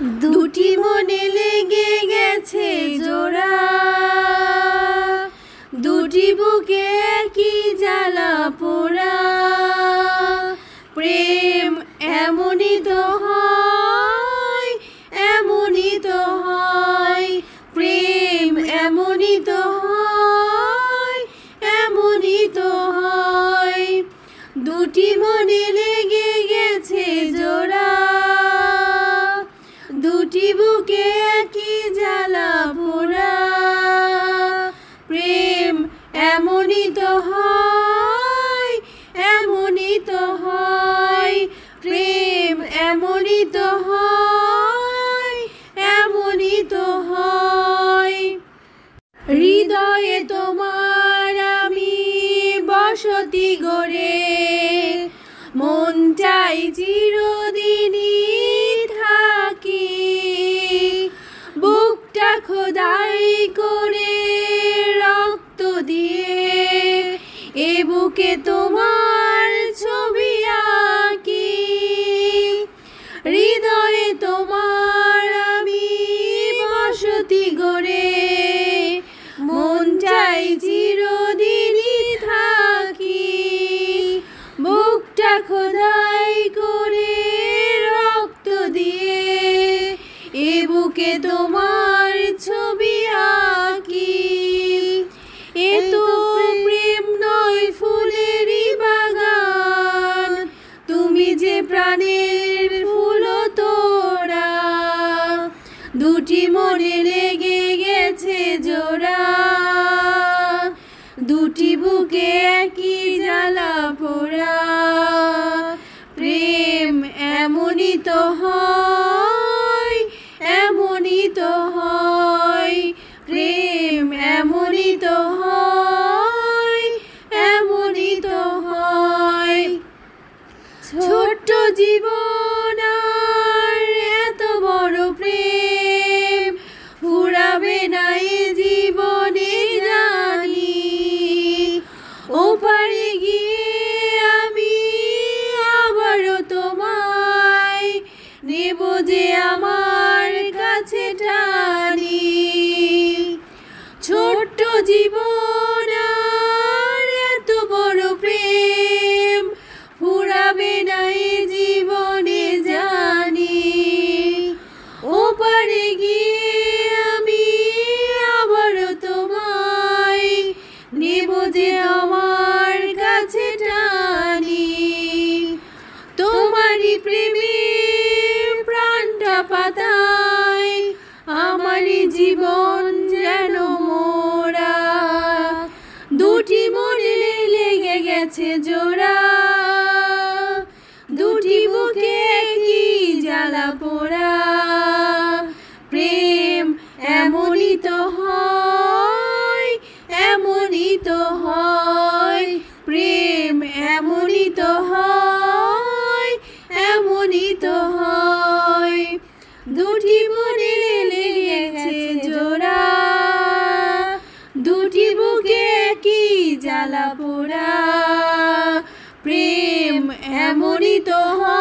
দুটি মনে লেগে গেছে জোড়া, দুটি বুকে একই জ্বালা পোড়া। প্রেম এমনই তো হয়, এমনই তো হয়, প্রেম এমনই তো হয়, এমনই তো হয়। দুটি মনে লেগে গেছে জোড়া, দুটি বুকে একই জ্বালা পোড়া। প্রেম এমনই তো হয়, এমনই তো হয়, প্রেম এমনই তো হয়, এমনই তো হয়। হৃদয়ে তোমার আমি বসতি গড়ে, মন চাই চিরদিনই থাকি। বুকটা খোদাই করে রক্ত দিয়ে, এ বুকে তোমার ছবি আঁকি। হৃদয়ে তোমার আমি বসতি গড়ে, মন চাই চিরদিনই থাকি। বুকটা খোদাই করে রক্ত দিয়ে, এ বুকে তোমার ছবি আঁকি। এ তো প্রেম নয় ফুলেরই বাগান, তুমি যে প্রাণের ফুল তোড়া। দুটি মনে লেগে গেছে জোড়া, দুটি বুকে একই জ্বালা পোড়া। প্রেম এমনই তো হয়, এমনই তো হয়, প্রেম এমনই তো হয়, এমনই তো হয়। ছোট্ট জীবন আর এত বড় প্রেম ফুরাবে না এ জীবনে জানি। ওপারে গিয়ে আমি আবারও তোমায় নেব যে আমার কাছে টানি। ছোট্ট জীবন আর এত বড় প্রেম ফুরাবে না এ জীবনে জানি। ওপারে গিয়ে আমি আবারও তোমায় নেব যে আমার কাছে টানি। তোমারই প্রেমে প্রাণটা পাতায়, আমারই জীবন যেন মোরা। দুটি মনে লেগে গেছে জোড়া, দুটি বুকে একই জ্বালা পোড়া। প্রেম এমনই তো হয়, এমনই তো হয়, প্রেম এমনই তো হয়, এমনই তো হয়। দুটি মনে লেগে গেছে জোড়া, দুটি বুকে একই জ্বালা পোড়া। প্রেম এমনই তো হয়।